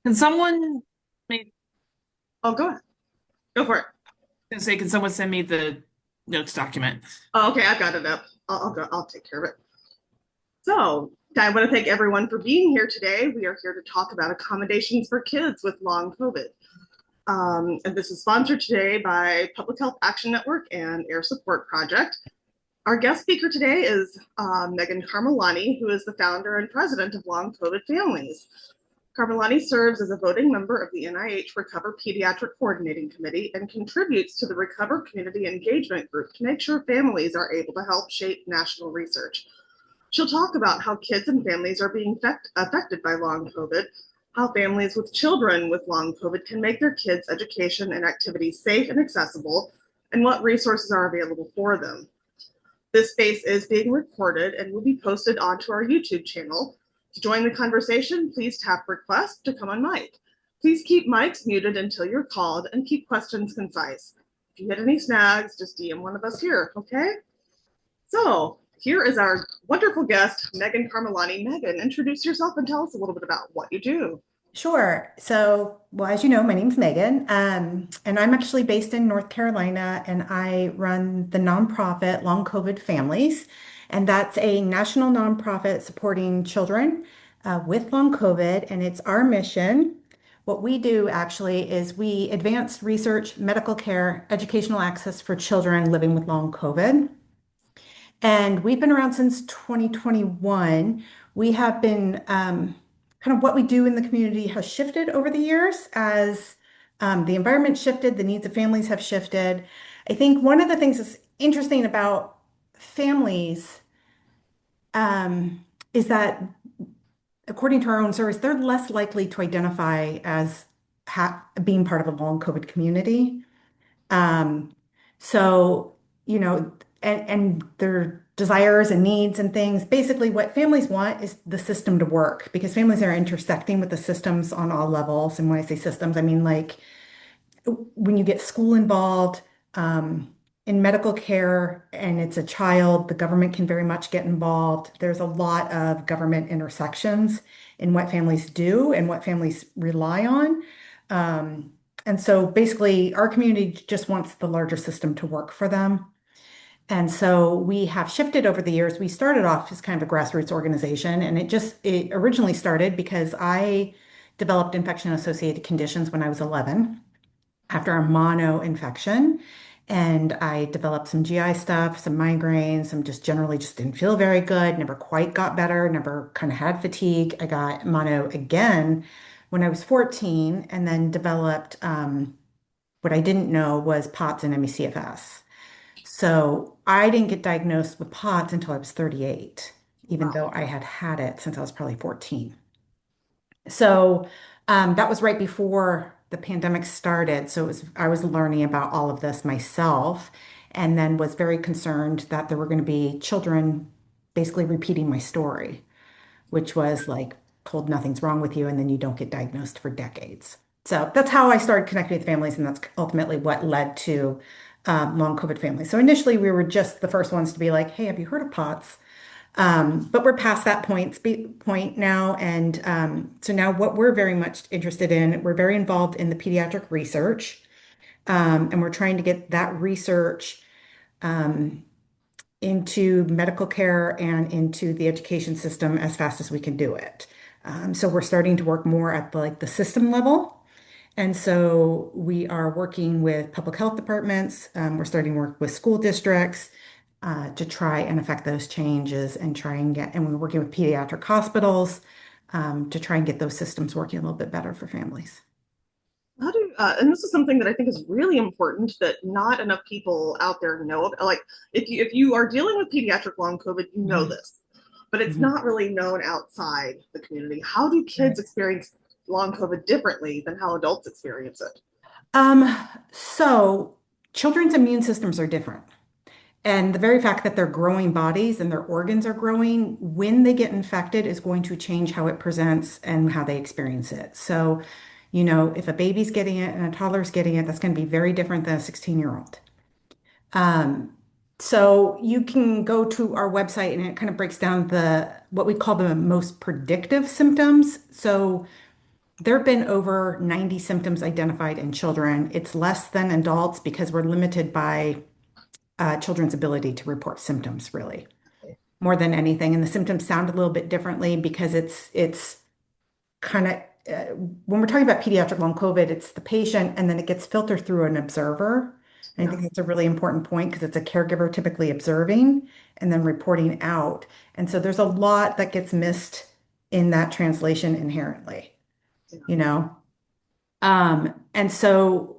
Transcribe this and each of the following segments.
Can someone make Oh, go ahead. Go for it. can someone send me the notes document? Oh, okay, I've got it up. I'll go. I'll take care of it. So, I want to thank everyone for being here today. We are here to talk about accommodations for kids with long COVID. And this is sponsored today by Public Health Action Network and Air Support Project. Our guest speaker today is Megan Carmilani, who is the founder and president of Long COVID Families. Carmilani serves as a voting member of the NIH Recover Pediatric Coordinating Committee and contributes to the Recover Community Engagement Group to make sure families are able to help shape national research. She'll talk about how kids and families are being affected by long COVID, how families with children with long COVID can make their kids' education and activities safe and accessible, and what resources are available for them. This space is being recorded and will be posted onto our YouTube channel. To join the conversation, please tap request to come on mic. Please keep mics muted until you're called and keep questions concise. If you hit any snags, just DM one of us here, okay? So here is our wonderful guest, Megan Carmilani. Megan, introduce yourself and tell us a little bit about what you do. Sure. Well, as you know, my name's Megan, and I'm actually based in North Carolina, and I run the nonprofit Long COVID Families, and that's a national nonprofit supporting children with long COVID, and it's our mission. What we do actually is we advance research, medical care, educational access for children living with long COVID. And we've been around since 2021. We have been kind of what we do in the community has shifted over the years as the environment shifted, the needs of families have shifted. I think one of the things that's interesting about families is that, according to our own surveys, they're less likely to identify as being part of a long COVID community. Um, so, you know, and their desires and needs and things, basically what families want is the system to work because families are intersecting with the systems on all levels. And when I say systems, I mean like when you get school involved, in medical care and it's a child, the government can very much get involved. There's a lot of government intersections in what families do and what families rely on. And so basically, our community just wants the larger system to work for them. And so we have shifted over the years. We started off as kind of a grassroots organization, and it originally started because I developed infection associated conditions when I was 11 after a mono infection. And I developed some GI stuff, some migraines, some just generally just didn't feel very good, never quite got better, never kind of had fatigue. I got mono again when I was 14 and then developed what I didn't know was POTS and ME/CFS. So I didn't get diagnosed with POTS until I was 38, even Wow. though I had had it since I was probably 14. So that was right before the pandemic started. So I was learning about all of this myself and then was very concerned that there were going to be children basically repeating my story, which was like told nothing's wrong with you and then you don't get diagnosed for decades. So that's how I started connecting with families, and that's ultimately what led to long COVID families. So initially, we were just the first ones to be like, "Hey, have you heard of POTS?" But we're past that point now, and so now what we're very much interested in, we're very involved in the pediatric research, and we're trying to get that research um, into medical care and into the education system as fast as we can do it. So we're starting to work more at the system level. And so we are working with public health departments. We're starting to work with school districts to try and affect those changes and try and and we're working with pediatric hospitals to try and get those systems working a little bit better for families. And this is something that I think is really important that not enough people out there know of. Like, if you are dealing with pediatric long COVID, you know Mhm. this, but it's Mhm. not really known outside the community. How do kids Right. experience long COVID differently than how adults experience it? Um, so children's immune systems are different. And the very fact that they're growing bodies and their organs are growing when they get infected is going to change how it presents and how they experience it. So, if a baby's getting it and a toddler's getting it, that's going to be very different than a 16-year-old. Um, so you can go to our website and it kind of breaks down the what we call the most predictive symptoms. So there have been over 90 symptoms identified in children. It's less than adults because we're limited by children's ability to report symptoms, really, more than anything. And the symptoms sound a little bit differently because it's kind of when we're talking about pediatric long COVID, it's the patient and then it gets filtered through an observer. And I Yeah, think that's a really important point because it's a caregiver typically observing and then reporting out. And so there's a lot that gets missed in that translation inherently, yeah, you know? And so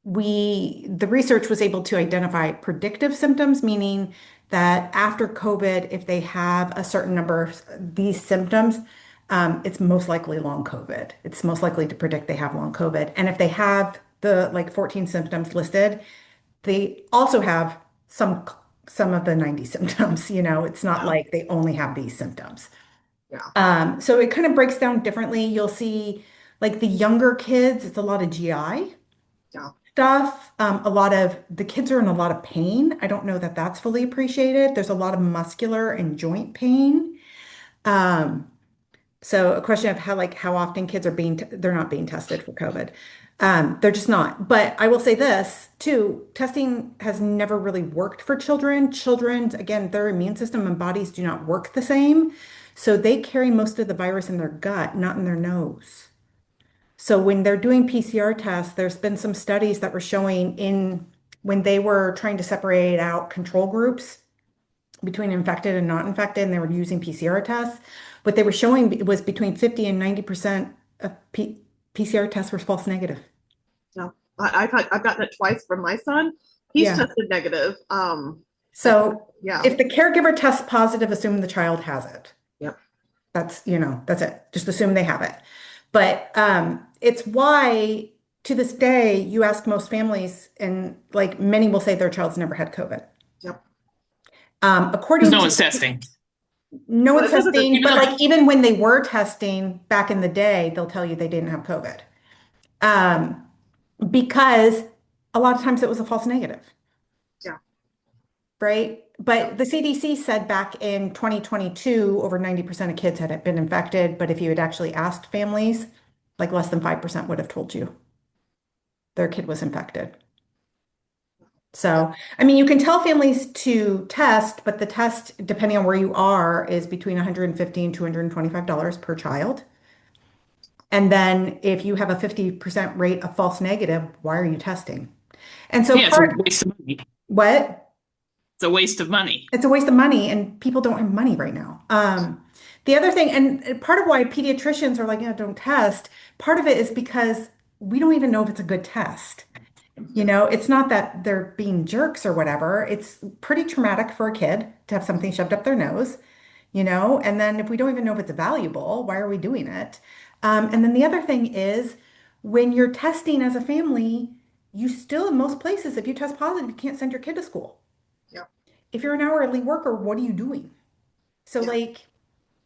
the research was able to identify predictive symptoms, meaning that after COVID, if they have a certain number of these symptoms, it's most likely long COVID. It's most likely to predict they have long COVID. And if they have the like 14 symptoms listed, they also have some of the 90 symptoms, it's not yeah, like they only have these symptoms. yeah, So it kind of breaks down differently. You'll see like the younger kids, it's a lot of GI yeah. stuff. A lot of the kids are in a lot of pain. I don't know that that's fully appreciated. There's a lot of muscular and joint pain. Um, so a question of how often kids are they're not being tested for COVID. They're just not. But I will say this too, testing has never really worked for children. Children, again, their immune system and bodies do not work the same. So they carry most of the virus in their gut, not in their nose. So when they're doing PCR tests, there's been some studies that were showing when they were trying to separate out control groups between infected and not infected, and they were using PCR tests. What they were showing was between 50 and 90% of PCR tests were false negative. No, I've gotten it twice from my son. He's Yeah. tested negative. But So yeah, if the caregiver tests positive, assume the child has it. yep, That's it. Just assume they have it. But it's why to this day, you ask most families, and like many will say their child's never had COVID. yep. Because According no to one's testing. no Well, one's it says that testing, Even but though like even when they were testing back in the day, they'll tell you they didn't have COVID. Um, because a lot of times it was a false negative, yeah, right? But the CDC said back in 2022, over 90% of kids had been infected. But if you had actually asked families, like less than 5% would have told you their kid was infected. So, I mean, you can tell families to test, but the test, depending on where you are, is between $150 and $225 per child. And then if you have a 50% rate of false negative, why are you testing? And so yeah, it's a waste of money. what? It's a waste of money. It's a waste of money, and people don't have money right now. The other thing, and part of why pediatricians are like, don't test, part of it is because we don't even know if it's a good test. It's not that they're being jerks or whatever. It's pretty traumatic for a kid to have something shoved up their nose, and then if we don't even know if it's valuable, why are we doing it? And then the other thing is when you're testing as a family, you still, in most places, if you test positive, you can't send your kid to school. yep, If you're an hourly worker, what are you doing? So, yeah. like,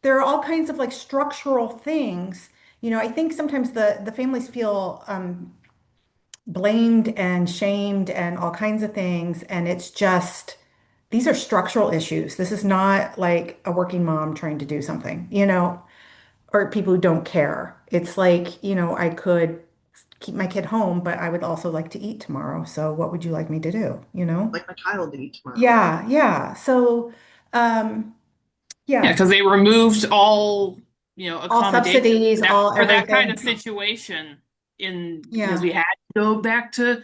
there are all kinds of like structural things. I think sometimes the families feel blamed and shamed and all kinds of things. And it's just, these are structural issues. This is not like a working mom trying to do something, or people who don't care. It's like, I could keep my kid home, but I would also like to eat tomorrow. So what would you like me to do, Like my child to eat tomorrow. Yeah, yeah. So, um, Yeah, yeah, because they removed all, all accommodations subsidies, all for that kind everything. of situation because Yeah. we had to go back to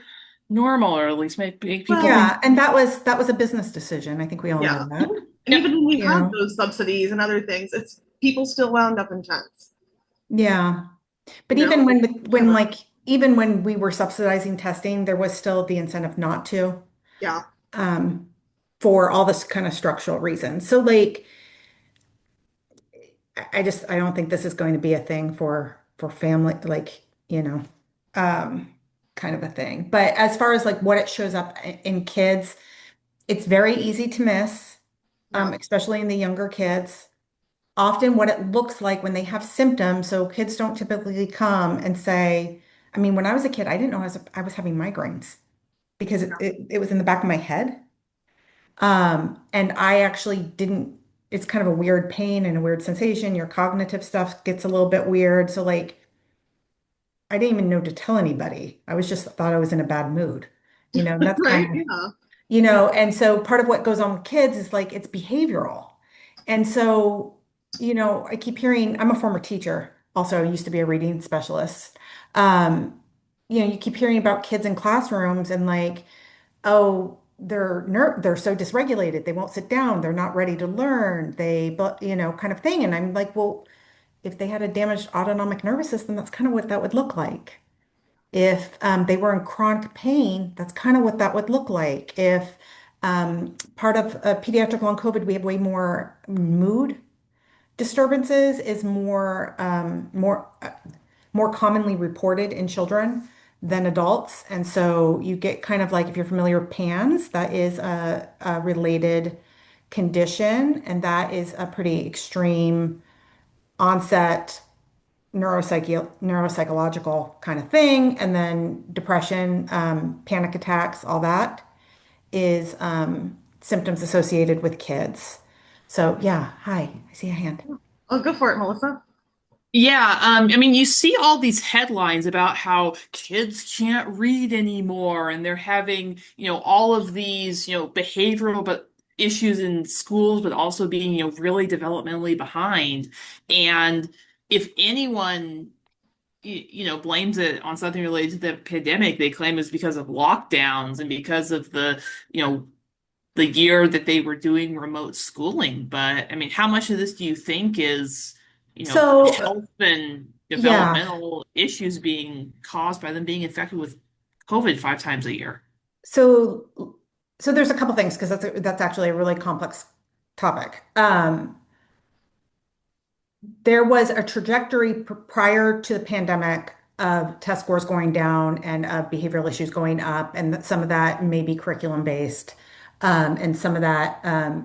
normal or at least make people Well, think. Yeah, and that was a business decision. I think we all know yeah. that. And Yep. even when we You had know, those subsidies and other things, it's people still wound up in tents. yeah. But Like when like even when we were subsidizing testing, there was still the incentive not to, yeah, um, for all this kind of structural reasons. So like I don't think this is going to be a thing for family, like, um, kind of a thing. But as far as like what it shows up in kids, it's very easy to miss, yeah, especially in the younger kids. Often what it looks like when they have symptoms, so kids don't typically come and say, I mean, when I was a kid, I didn't know I was having migraines because it was in the back of my head. And I actually didn't, it's kind of a weird pain and a weird sensation. Your cognitive stuff gets a little bit weird. So like I didn't even know to tell anybody. I was just thought I was in a bad mood, and that's kind Right? of, Yeah. and so part of what goes on with kids is like it's behavioral. And so, I keep hearing, I'm a former teacher, also I used to be a reading specialist. Um, you keep hearing about kids in classrooms and like, oh, they're so dysregulated, they won't sit down, they're not ready to learn, but kind of thing. And I'm like, well, if they had a damaged autonomic nervous system, that's kind of what that would look like. If they were in chronic pain, that's kind of what that would look like. If part of pediatric long COVID, we have way more mood disturbances is more commonly reported in children than adults. And so you get kind of like if you're familiar with PANS, that is a related condition, and that is a pretty extreme onset neuropsychological kind of thing. And then depression, panic attacks, all that is symptoms associated with kids. So yeah, hi, I see a hand. Oh, go for it, Melissa. Yeah, I mean, you see all these headlines about how kids can't read anymore, and they're having, all of these, behavioral but issues in schools, but also being, really developmentally behind. And if anyone, blames it on something related to the pandemic, they claim it's because of lockdowns and because of you know, the year that they were doing remote schooling. But I mean, how much of this do you think is, So health and yeah, developmental issues being caused by them being infected with COVID 5 times a year? so so there's a couple things because that's actually a really complex topic. There was a trajectory prior to the pandemic of test scores going down and of behavioral issues going up, and some of that may be curriculum based, and some of that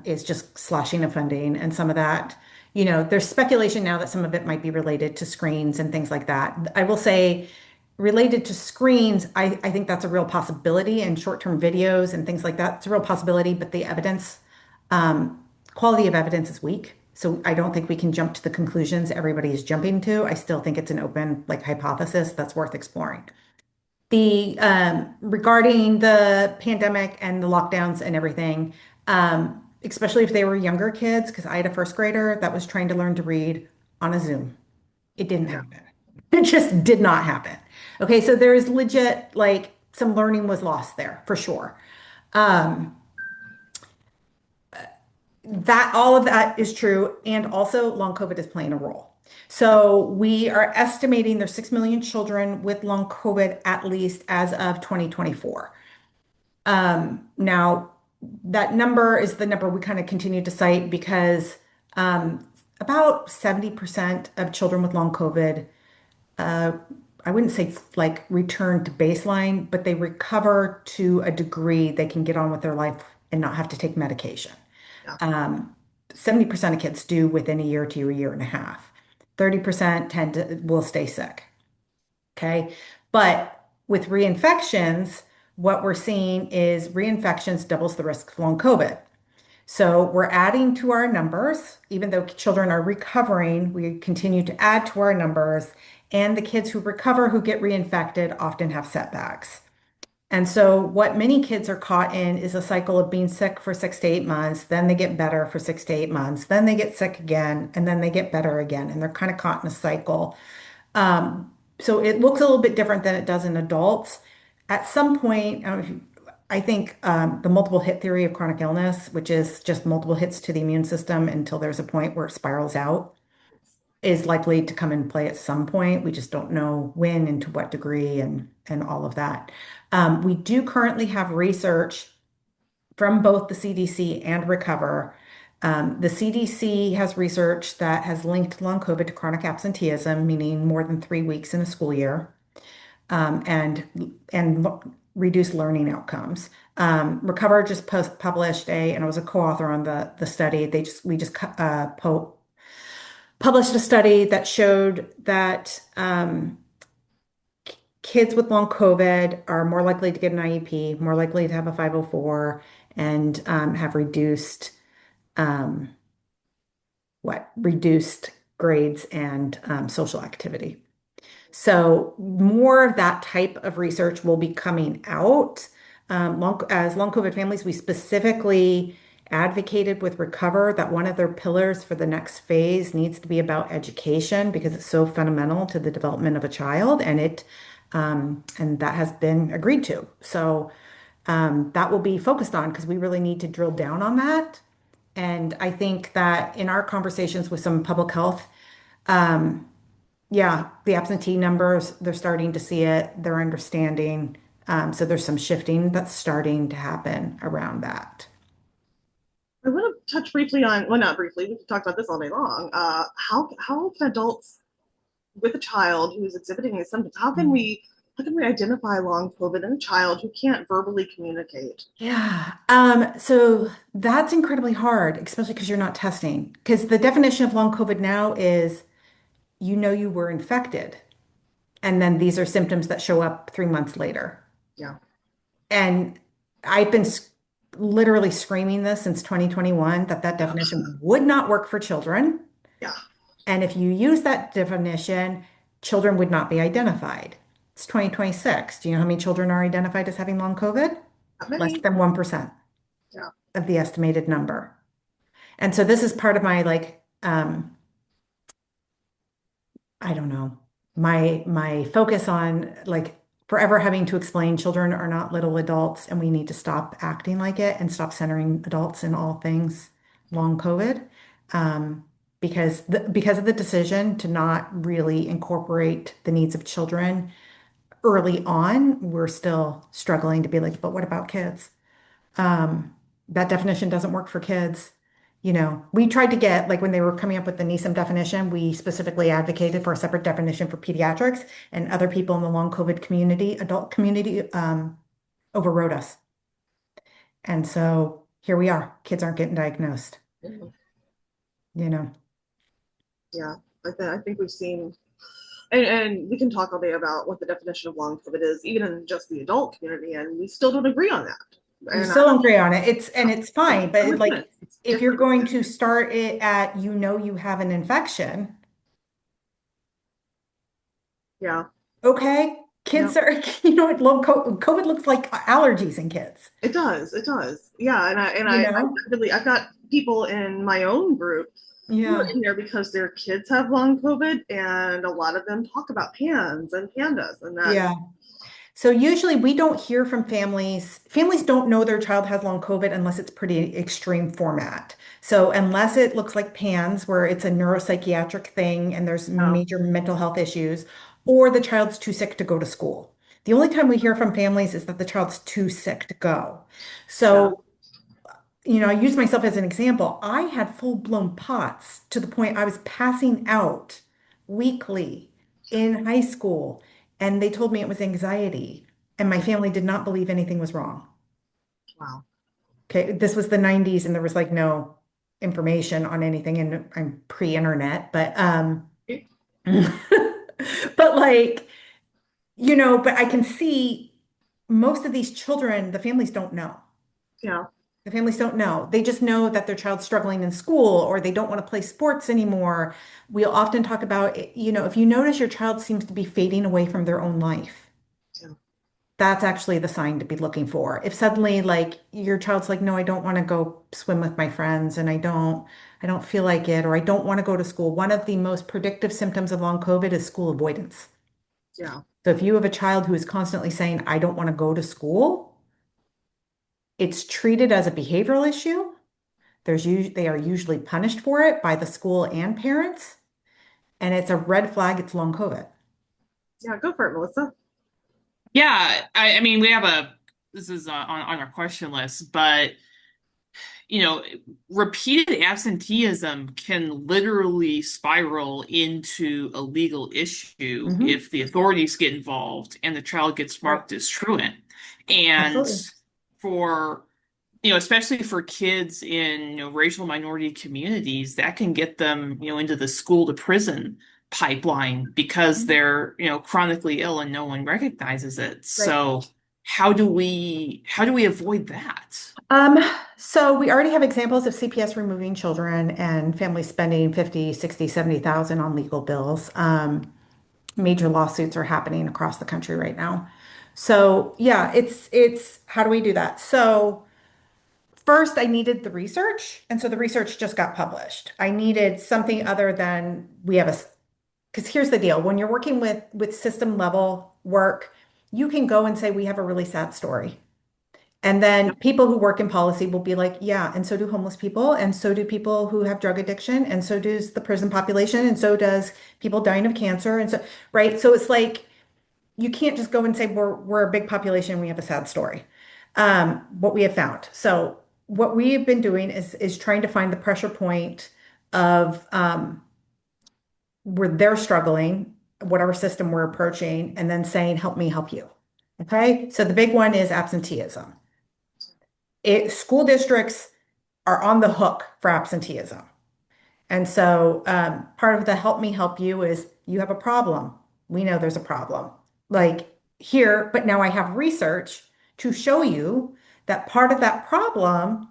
is just slashing of funding, and some of that, there's speculation now that some of it might be related to screens and things like that. I will say, related to screens, I think that's a real possibility, and short-term videos and things like that, it's a real possibility, but the evidence um, quality of evidence is weak. So I don't think we can jump to the conclusions everybody is jumping to. I still think it's an open like hypothesis that's worth exploring. The regarding the pandemic and the lockdowns and everything, especially if they were younger kids, because I had a first grader that was trying to learn to read on a Zoom. It didn't Yeah. happen. It just did not happen. Okay, so there is legit like some learning was lost there for sure. Um, that all of that is true. And also, long COVID is playing a role. So we are estimating there's 6 million children with long COVID at least as of 2024. Now, that number is the number we kind of continue to cite because about 70% of children with long COVID, uh, I wouldn't say like return to baseline, but they recover to a degree they can get on with their life and not have to take medication. Yeah. Um, 70% of kids do within a year to a year and a half. 30% will stay sick. Okay. But with reinfections, what we're seeing is reinfections doubles the risk of long COVID. So we're adding to our numbers, even though children are recovering, we continue to add to our numbers. And the kids who recover, who get reinfected, often have setbacks. And so, what many kids are caught in is a cycle of being sick for 6 to 8 months, then they get better for 6 to 8 months, then they get sick again, and then they get better again. And they're kind of caught in a cycle. So, it looks a little bit different than it does in adults. At some point, I don't know if I think the multiple hit theory of chronic illness, which is just multiple hits to the immune system until there's a point where it spirals out, is likely to come in play at some point. We just don't know when and to what degree and all of that. We do currently have research from both the CDC and Recover. The CDC has research that has linked long COVID to chronic absenteeism, meaning more than 3 weeks in a school year, and reduced learning outcomes. Recover just published and I was a co-author on the study. We just published a study that showed that kids with long COVID are more likely to get an IEP, more likely to have a 504, and have um, reduced grades and social activity. So more of that type of research will be coming out. As long COVID families, we specifically advocated with Recover that one of their pillars for the next phase needs to be about education because it's so fundamental to the development of a child, and that has been agreed to. So that will be focused on because we really need to drill down on that. And I think that in our conversations with some public health, yeah, the absentee numbers, they're starting to see it, they're understanding. So there's some shifting that's starting to happen around that. I want to touch briefly on, well, not briefly, we can talk about this all day long. How can adults with a child who's exhibiting these symptoms, how can we identify long COVID in a child who can't verbally communicate? Yeah. So that's incredibly hard, especially because you're not testing. Because the definition of long COVID now is you know you were infected, and then these are symptoms that show up 3 months later. Yeah, And I've been literally screaming this since 2021 that that yeah, definition would not work for children. yeah. And if you use that definition, children would not be identified. It's 2026. Do you know how many children are identified as having long COVID? Not Less many. than 1% Yeah, of the estimated number. And so this is part of my I don't know, my focus on like forever having to explain children are not little adults and we need to stop acting like it and stop centering adults in all things long COVID. Um, because of the decision to not really incorporate the needs of children early on, we're still struggling to be like, but what about kids? That definition doesn't work for kids. We tried to get, like when they were coming up with the NESM definition, we specifically advocated for a separate definition for pediatrics, and other people in the long COVID community, adult community, overrode us. And so here we are. Kids aren't getting diagnosed, yeah, you know. yeah. I think we've seen, and we can talk all day about what the definition of long COVID is, even in just the adult community, and we still don't agree on that. We And still don't agree on it. It's fine, I'm but with like it. It's if you're different. going to start it at you have an infection, Yeah, okay, yeah. kids are, COVID looks like allergies in kids, It does. It does. Yeah, you I know? really I've got people in my own group who are Yeah. in there because their kids have long COVID, and a lot of them talk about PANs and pandas, and Yeah. that's So usually we don't hear from families. Families don't know their child has long COVID unless it's pretty extreme format. So unless it looks like PANS, where it's a neuropsychiatric thing and there's major mental health issues, or the child's too sick to go to school. The only time we hear from families is that the child's too sick to go. yeah, So I use myself as an example. I had full-blown POTS to the point I was passing out weekly in high school, and they told me it was anxiety, and my family did not believe anything was wrong. wow. Okay, this was the 90s, and there was like no information on anything, and I'm pre-internet, but like, but I can see most of these children, the families don't know. Yeah, The families don't know. They just know that their child's struggling in school or they don't want to play sports anymore. We'll often talk about, if you notice your child seems to be fading away from their own life, yeah, that's actually the sign to be looking for. If suddenly like your child's like, no, I don't want to go swim with my friends and I don't feel like it, or I don't want to go to school. One of the most predictive symptoms of long COVID is school avoidance. yeah, So if you have a child who is constantly saying, I don't want to go to school, it's treated as a behavioral issue. They are usually punished for it by the school and parents, and it's a red flag. It's long COVID. yeah. Go for it, Melissa. Yeah, I mean, this is on our question list, but you know, repeated absenteeism can literally spiral into a legal issue Hmm. if the authorities get involved and the child gets Right. marked as truant. And Absolutely. for, especially for kids in, racial minority communities, that can get them, into the school to prison pipeline because they're, chronically ill and no one recognizes it. Right. So how do we avoid that? Um, so we already have examples of CPS removing children and families spending 50, 60, 70,000 on legal bills. Major lawsuits are happening across the country right now. So yeah, it's how do we do that? So first I needed the research, and so the research just got published. I needed something other than we have a because here's the deal. When you're working with system level work, you can go and say we have a really sad story. And then people who work in policy will be like, yeah, and so do homeless people, and so do people who have drug addiction, and so does the prison population, and so does people dying of cancer. And so, right? So it's like you can't just go and say we're a big population, we have a sad story. What we have found. So what we have been doing is trying to find the pressure point of where they're struggling, whatever system we're approaching, and then saying, help me help you. Okay. So the big one is absenteeism. School districts are on the hook for absenteeism. And so part of the help me help you is you have a problem. We know there's a problem. Like here, but now I have research to show you that part of that problem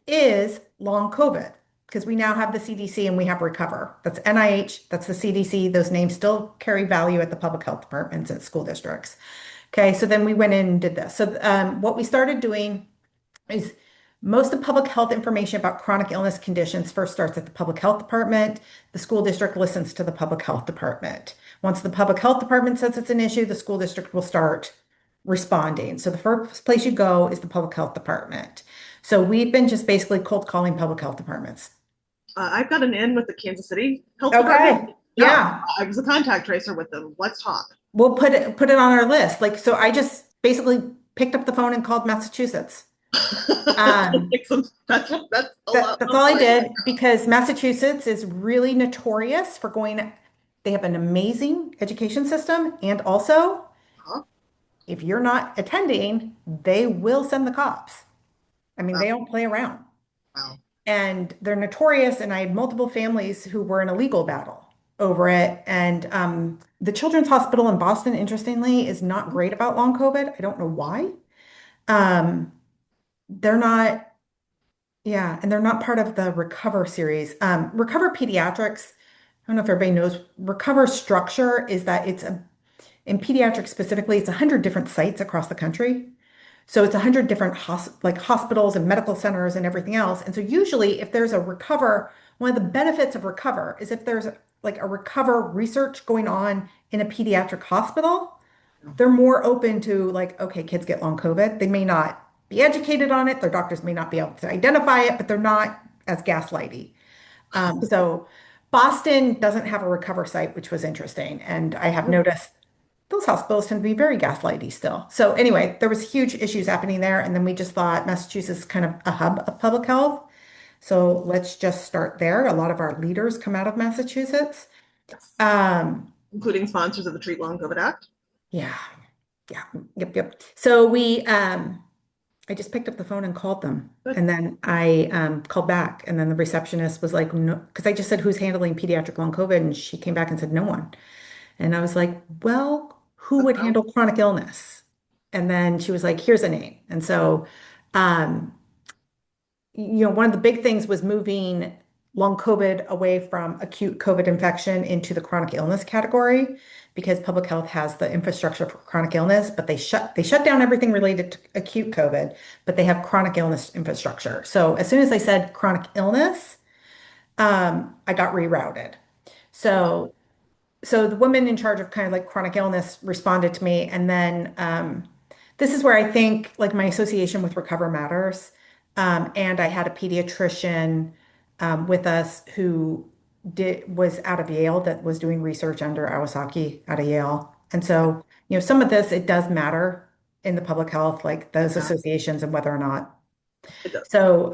is long COVID because we now have the CDC and we have Recover. That's NIH, that's the CDC. Those names still carry value at the public health departments at school districts. Okay, so then we went in and did this. So what we started doing is most of public health information about chronic illness conditions first starts at the public health department. The school district listens to the public health department. Once the public health department says it's an issue, the school district will start responding. So the first place you go is the public health department. So we've been just basically cold calling public health departments. I've got an in with the Kansas City Health Okay. Department. Yeah, Yeah. I was a contact tracer with them. Let's talk. We'll put it on our list. Like, so I just basically picked up the phone and called Massachusetts. Um, That's a lot. That's all I did because Massachusetts is really notorious for going, they have an amazing education system. And also, Huh? if you're not attending, they will send the cops. I mean, Wow. they don't play around. Wow. And they're notorious. And I had multiple families who were in a legal battle over it. And the Children's Hospital in Boston, interestingly, is not great about long COVID. I don't know why. Um, they're not. Yeah, and they're not part of the Recover series. Recover Pediatrics, I don't know if everybody knows, Recover structure is that in pediatrics specifically, it's 100 different sites across the country. So it's 100 different like hospitals and medical centers and everything else. And so usually if there's a Recover, one of the benefits of Recover is if there's like a Recover research going on in a pediatric hospital, they're more open to like, okay, kids get long COVID. They may not be educated on it. Their doctors may not be able to identify it, but they're not as gaslighty. So Boston doesn't have a Recover site, which was interesting. And I have noticed those hospitals tend to be very gaslighty still. So anyway, there was huge issues happening there. And then we just thought Massachusetts is kind of a hub of public health. So let's just start there. A lot of our leaders come out of Massachusetts. Yes. Um, Including sponsors of the Treat Long COVID Act. yeah, yeah, yep. So I just picked up the phone and called them. Good. And then I called back. And then the receptionist was like, no, because I just said, who's handling pediatric long COVID? And she came back and said, no one. And I was like, well, who would handle chronic illness? And then she was like, here's a name. And so, um, one of the big things was moving long COVID away from acute COVID infection into the chronic illness category because public health has the infrastructure for chronic illness, but they shut down everything related to acute COVID, but they have chronic illness infrastructure. So as soon as I said chronic illness, I got rerouted. So so the woman in charge of kind of like chronic illness responded to me, and then this is where I think like my association with Recover matters. And I had a pediatrician with us who was out of Yale that was doing research under Awasaki out of Yale. And so, some of this it does matter in the public health, like those Yeah, associations and whether or not. it does. So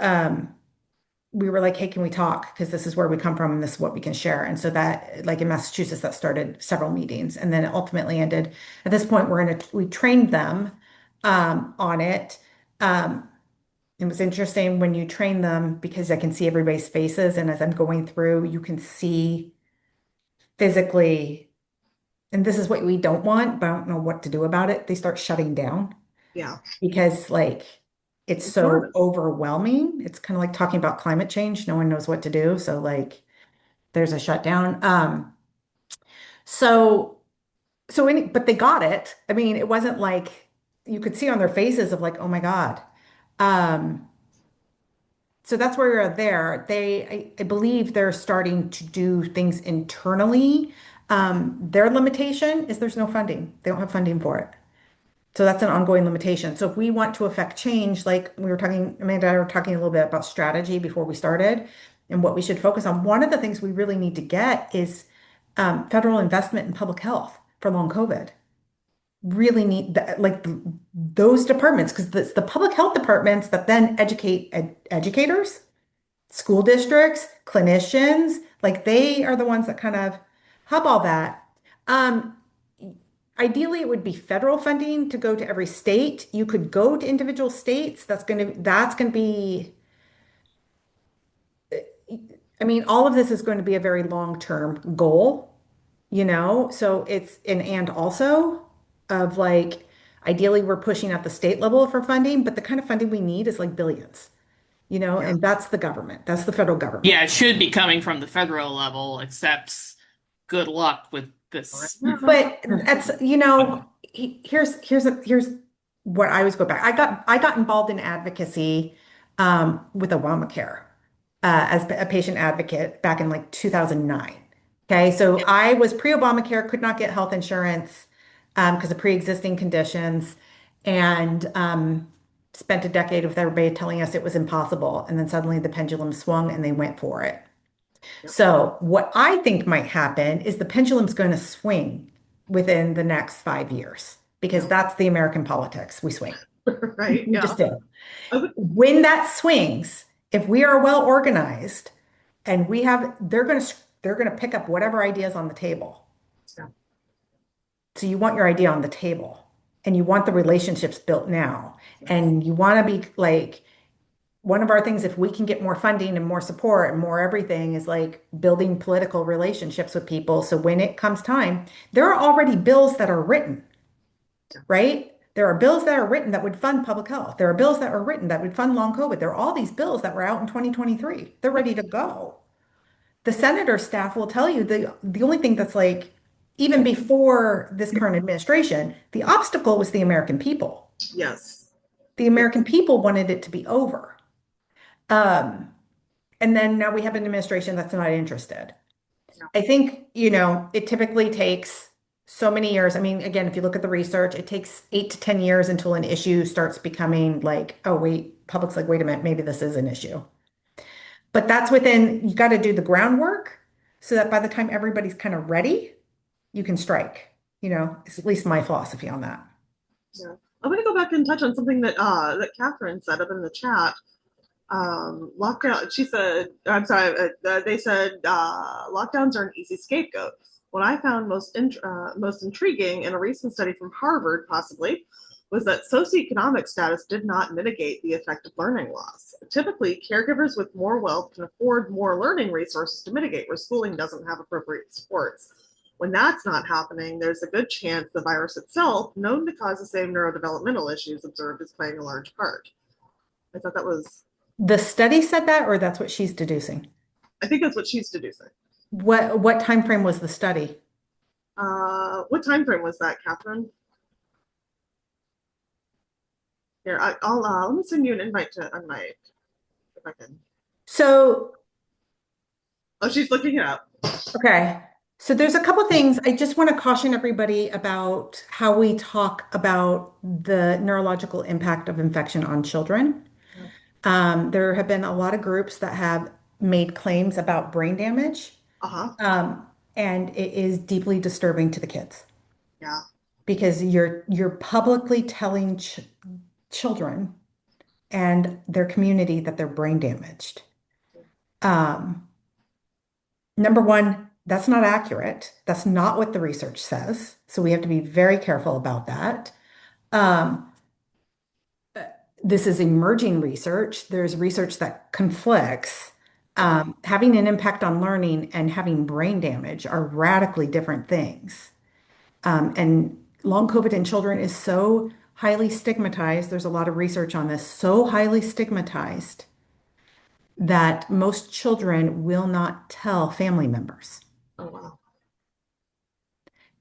we were like, hey, can we talk? Because this is where we come from and this is what we can share. And so that, like in Massachusetts, that started several meetings and then it ultimately ended. At this point, we trained them on it. It was interesting when you train them because I can see everybody's faces. And as I'm going through, you can see physically, and this is what we don't want, but I don't know what to do about it. They start shutting down Yeah. because like it's It's so enormous. overwhelming. It's kind of like talking about climate change. No one knows what to do. So like there's a shutdown. So but they got it. I mean, it wasn't like you could see on their faces of like, oh my God. Um, so that's where we're there. I believe they're starting to do things internally. Their limitation is there's no funding. They don't have funding for it. So that's an ongoing limitation. So if we want to affect change, like we were talking, Amanda and I were talking a little bit about strategy before we started and what we should focus on. One of the things we really need to get is federal investment in public health for long COVID. Really need that, like those departments, because it's the public health departments that then educate educators, school districts, clinicians, like they are the ones that kind of hub all that. Um, Ideally, it would be federal funding to go to every state. You could go to individual states. That's going to be, I mean, all of this is going to be a very long-term goal, you know? So it's an and also of like, ideally, we're pushing at the state level for funding, but the kind of funding we need is like billions, you know, Yeah. and that's the government. That's the federal government. Yeah, it should be coming from the federal level, except good luck with I this. know. But that's, you know, here's what I always go back. I got involved in advocacy with Obamacare as a patient advocate back in like 2009. Okay, so I was pre-Obamacare, could not get health insurance because of pre-existing conditions, and spent a decade with everybody telling us it was impossible. And then suddenly the pendulum swung and they went for it. Yep. So, what I think might happen is the pendulum's going to swing within the next 5 years because Yeah. that's the American politics. We swing. Right. We Yeah. just do. I would, When that swings, if we are well organized and they're going to pick up whatever ideas on the table. yeah. So you want your idea on the table and you want the relationships built now Yes. and you want to be like one of our things, if we can get more funding and more support and more everything, is like building political relationships with people. So when it comes time, there are already bills that are written, Yeah. right? There are bills that are written that would fund public health. There are bills that are written that would fund long COVID. There are all these bills that were out in 2023. They're ready to go. The senator staff will tell you the only thing that's like, even before this current administration, the obstacle was the American people. Yes. The American people wanted it to be over. Um, And then now we have an administration that's not interested. Yeah. I think, you know, it typically takes so many years. I mean, again, if you look at the research, it takes 8 to 10 years until an issue starts becoming like, oh, wait, public's like, wait a minute, maybe this is an issue. But that's within, you got to do the groundwork so that by the time everybody's kind of ready, you can strike. You know, it's at least my philosophy on that. Yeah. I'm going to go back and touch on something that Catherine said up in the chat. Lockdown. She said, I'm sorry. They said lockdowns are an easy scapegoat. What I found most intriguing in a recent study from Harvard, possibly, was that socioeconomic status did not mitigate the effect of learning loss. Typically, caregivers with more wealth can afford more learning resources to mitigate where schooling doesn't have appropriate supports. When that's not happening, there's a good chance the virus itself, known to cause the same neurodevelopmental issues observed, is playing a large part. I thought that was, The study said that, or that's what she's deducing? I think that's what she's deducing. What time frame was the study? What time frame was that, Catherine? Here, I'll let me send you an invite to unmic if I can. So Oh, she's looking it up. okay. So there's a couple things I just want to caution everybody about how we talk about the neurological impact of infection on children. Yeah. There have been a lot of groups that have made claims about brain damage, Uh-huh. um, and it is deeply disturbing to the kids Yeah. because you're publicly telling children and their community that they're brain damaged. Um, Number one, that's not accurate. That's not what the research says. So we have to be very careful about that. Um, this is emerging research. There's research that conflicts. Having an impact on learning and having brain damage are radically different things. And long COVID in children is so highly stigmatized. There's a lot of research on this, so highly stigmatized that most children will not tell family members. Oh, wow.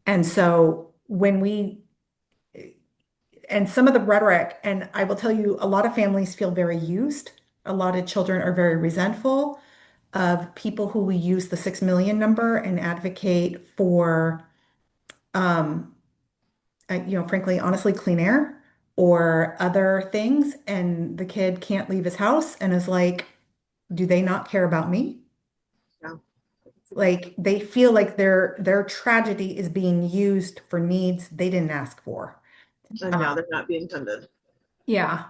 And so when we, and some of the rhetoric, and I will tell you, a lot of families feel very used. A lot of children are very resentful of people who will use the 6 million number and advocate for, um, frankly, honestly, clean air or other things. And the kid can't leave his house and is like, do they not care about me? Yeah. Like they feel like their tragedy is being used for needs they didn't ask for. And now Uh, they're not being tended. yeah,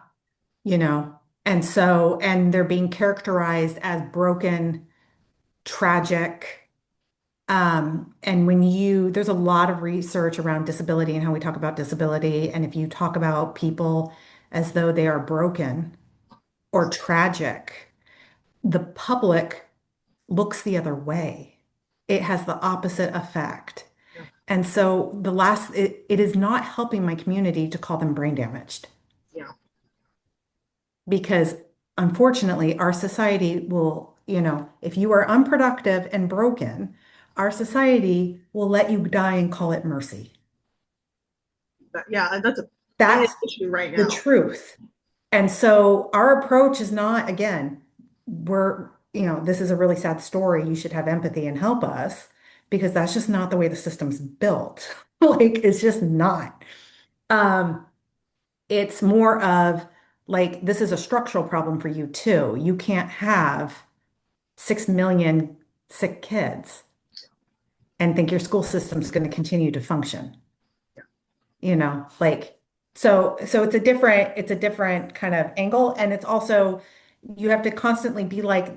you know, and so, and they're being characterized as broken, tragic. And when there's a lot of research around disability and how we talk about disability. And if you talk about people as though they are broken or tragic, the public looks the other way. It has the opposite effect. Yeah. And so it is not helping my community to call them brain damaged Yeah. because unfortunately our society will, if you are unproductive and broken, our society will let you die and call it mercy. Yeah, that's a big That's issue right the now. truth. And so our approach is not, again, this is a really sad story. You should have empathy and help us because that's just not the way the system's built. Like, it's just not. Um, it's more of like, this is a structural problem for you too. You can't have 6 million sick kids and think your school system's going to continue to function. Like, so it's a different kind of angle. And it's also, you have to constantly be like,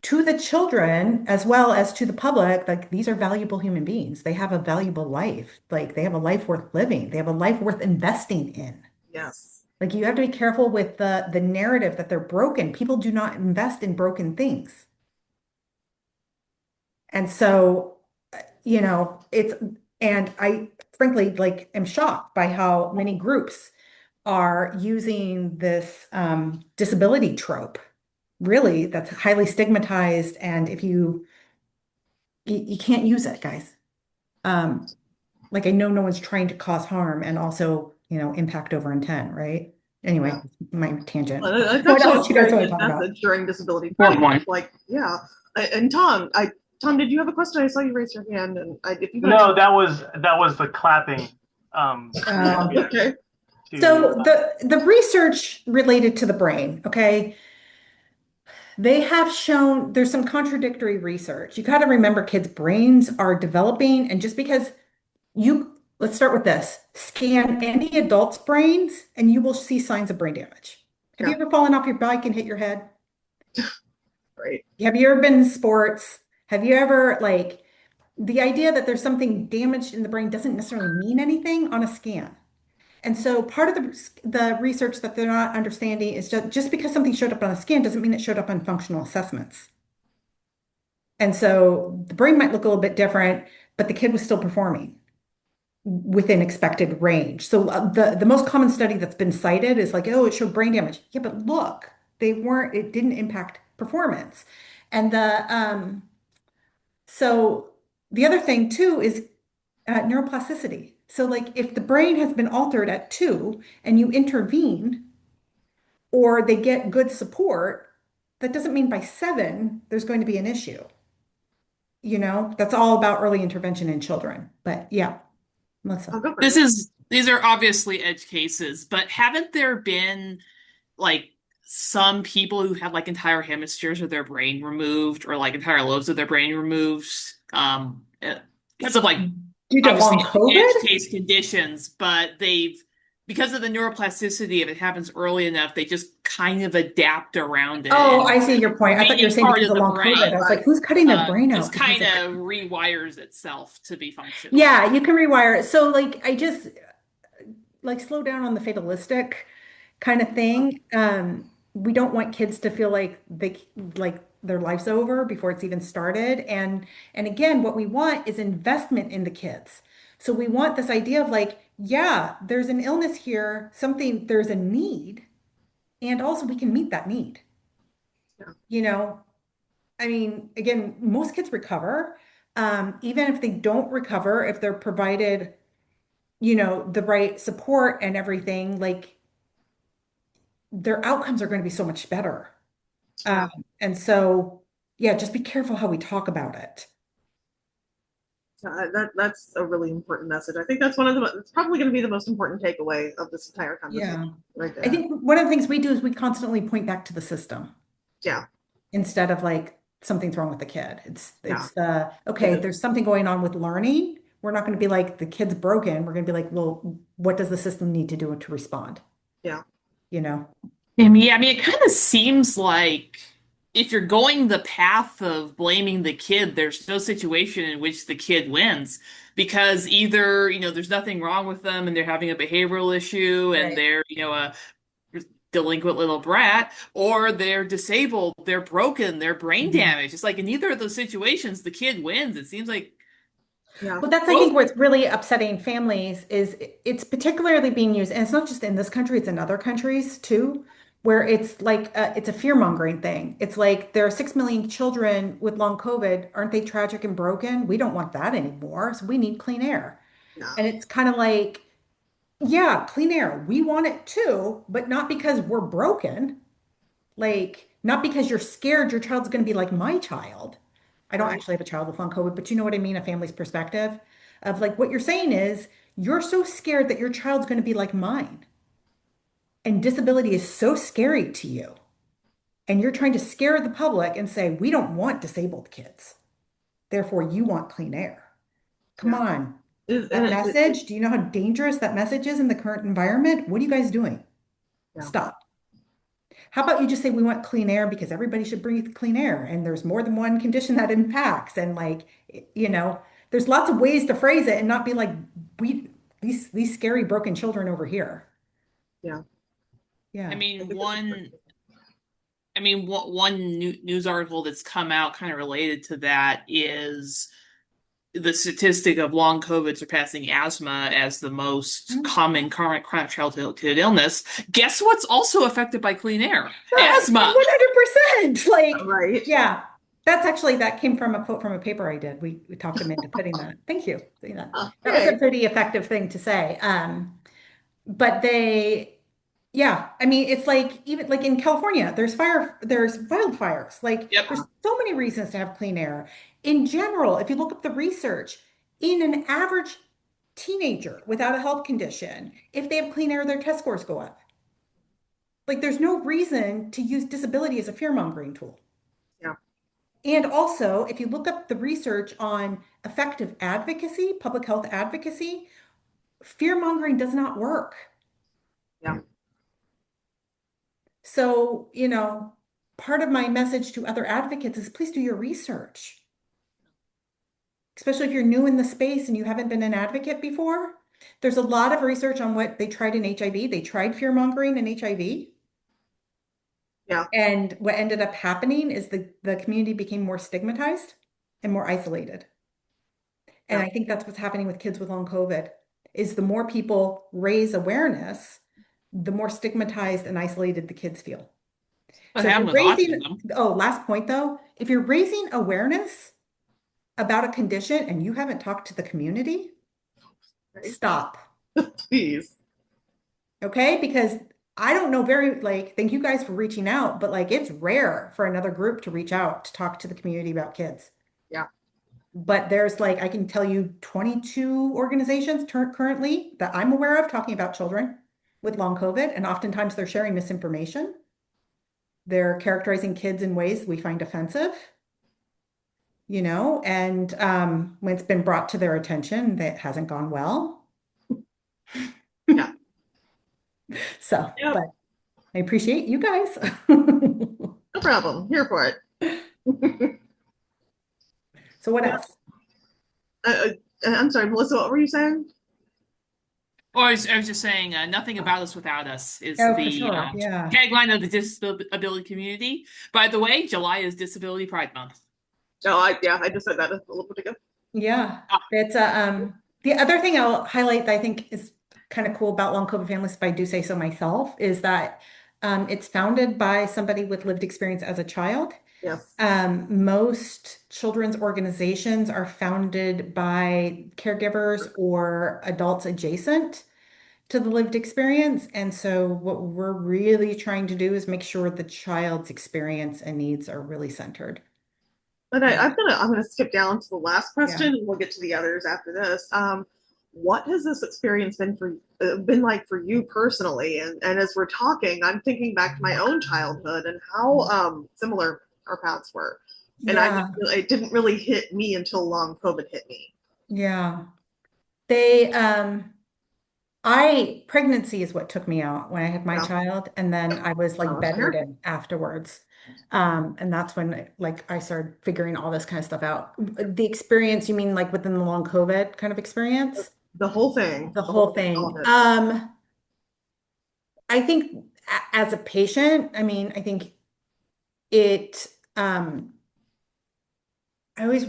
to the children as well as to the public, like these are valuable human beings. They have a valuable life. Like they have a life worth living. They have a life worth investing in. Yes. Like you have to be careful with the narrative that they're broken. People do not invest in broken things. And so, it's, and I frankly like am shocked by how many groups are using this disability trope. Really, that's highly stigmatized. And if you can't use it, guys. Um, like I know no one's trying to cause harm and also, impact over intent, right? Yeah. Anyway, my tangent. Well, that's What actually else a do you guys very want to good talk about? message during Disability Important Friday. point. Like, yeah. And Tom, did you have a question? I saw you raise your hand, and if you got No, that was the clapping. Um, okay, To so the research related to the brain, okay? They have shown there's some contradictory research. You got to remember kids' brains are developing, and just because let's start with this, scan any adult's brains and you will see signs of brain damage. Have yeah, you ever fallen off your bike and hit your head? great, Have you ever been in sports? Have you ever, like, the idea that there's something damaged in the brain doesn't necessarily mean anything on a scan. And so part of the research that they're not understanding is just because something showed up on a scan doesn't mean it showed up on functional assessments. And so the brain might look a little bit different, but the kid was still performing within expected range. So the most common study that's been cited is like, oh, it showed brain damage. Yeah, but look, it didn't impact performance. And so the other thing too is neuroplasticity. So like if the brain has been altered at 2 and you intervene or they get good support, that doesn't mean by 7 there's going to be an issue. That's all about early intervention in children. But yeah, I'll Melissa. go for it. These are obviously edge cases, but haven't there been like some people who had like entire hemispheres of their brain removed or like entire lobes of their brain removed because of like Due to obviously long edge COVID? case conditions, but they've because of the neuroplasticity, if it happens early enough, they just kind of adapt around it Oh, and I see your point. I thought you were remaining saying part because of of the long COVID. I brain was Right. like, who's cutting their brain out just because kind of of rewires itself to be functional. Yeah, you can rewire it. So like I just like slow down on the fatalistic kind of thing. We don't want kids to feel like their life's over before it's even started. And again, what we want is investment in the kids. So we want this idea of like, yeah, there's an illness here, there's a need, and also we can meet that need. Yeah. You know, I mean, again, most kids recover. even if they don't recover, if they're provided, the right support and everything, like their outcomes are going to be so much better. Um, Yeah. and so, yeah, just be careful how we talk about it. That's a really important message. I think that's one of the it's probably going to be the most important takeaway of this entire conversation Yeah. right I there. think one of the things we do is we constantly point back to the system Yeah, instead of like something's wrong with the kid. yeah, Okay, there's something going on with learning. We're not going to be like the kid's broken. We're going to be like, well, what does the system need to do to respond? yeah, You know? I mean, it kind of seems like if you're going the path of blaming the kid, there's no situation in which the kid wins because either, there's nothing wrong with them and they're having a behavioral issue and Right. they're, a delinquent little brat, or they're disabled, they're broken, they're brain Mhm. damaged. It's like in either of those situations, the kid wins. It seems like yeah, Well, that's, I both. think, what's really upsetting families is it's particularly being used, and it's not just in this country, it's in other countries too, where it's like it's a fear-mongering thing. It's like there are 6 million children with long COVID. Aren't they tragic and broken? We don't want that anymore. So we need clean air. yeah, And it's kind of like, yeah, clean air. We want it too, but not because we're broken. Like, not because you're scared your child's going to be like my child. I don't right, actually have a child with long COVID, but you know what I mean? A family's perspective of like what you're saying is you're so scared that your child's going to be like mine. And disability is so scary to you. And you're trying to scare the public and say, we don't want disabled kids. Therefore, you want clean air. Come yeah. on. And That message, do you know how dangerous that message is in the current environment? What are you guys doing? yeah, Stop. How about you just say we want clean air because everybody should breathe clean air and there's more than one condition that impacts and like there's lots of ways to phrase it and not be like we these scary broken children over here. yeah. I Yeah. mean, I think that's one, important. news article that's come out kind of related to that is the statistic of long COVID surpassing asthma as the most Mm. common current chronic childhood illness. Guess what's also affected by clean air? Right. Asthma. 100%. Like, Right. yeah. That came from a quote from a paper I did. We talked them into putting that. Thank you. Saying that. That was a Okay. pretty effective thing to say. But yeah, I mean, it's like even like in California, there's wildfires. Like Yep. there's so many reasons to have clean air. In general, if you look up the research, in an average teenager without a health condition, if they have clean air, their test scores go up. Like there's no reason to use disability as a fear-mongering tool. Yeah, And also, if you look up the research on effective advocacy, public health advocacy, fear-mongering does not work. yeah, So, part of my message to other advocates is please do your research, especially if you're new in the space and you haven't been an advocate before. There's a lot of research on what they tried in HIV. They tried fear mongering in HIV. yeah, And what ended up happening is the community became more stigmatized and more isolated. And yeah. I think that's what's happening with kids with long COVID, is the more people raise awareness, the more stigmatized and isolated the kids feel. What So if happened you're with raising, autism? oh, last point though, if you're raising awareness about a condition and you haven't talked to the community, Right. stop. Please. Okay? Because I don't know like, thank you guys for reaching out, but like it's rare for another group to reach out to talk to the community about kids. Yeah, But there's like, I can tell you 22 organizations currently that I'm aware of talking about children with long COVID, and oftentimes they're sharing misinformation. They're characterizing kids in ways we find offensive. And when it's been brought to their attention that hasn't gone well. yeah. So, Yep. but I appreciate you guys. No problem. Here for it. So what Yeah. else? Uh, I'm sorry, Melissa, what were you saying? Or I was just saying, nothing about us without us is Oh, for the sure. Yeah. tagline of the disability community. By the way, July is Disability Pride Month. Oh, yeah, I just said that a little bit ago. Yeah. Ah, It's the other thing I'll highlight that I think is kind of cool about long COVID families, if I do say so myself, is that it's founded by somebody with lived experience as a child. Yes. Most children's organizations are founded by caregivers or adults adjacent to the lived experience. And so what we're really trying to do is make sure the child's experience and needs are really centered. But Yeah. I'm gonna skip down to the last Yeah. question, and we'll get to the others after this. What has this experience been like for you personally? And as we're talking, I'm thinking back to my own childhood and how similar our paths were. And Yeah. it didn't really hit me until long COVID hit me. Yeah. They, pregnancy is what took me out when I had my Yeah. child, and then I was like Oh, here. bedridden afterwards. And that's when like I started figuring all this kind of stuff out. The experience, you mean like within the long COVID kind of experience? The whole thing, The whole all of thing. it. I think as a patient, I mean, I think it, I always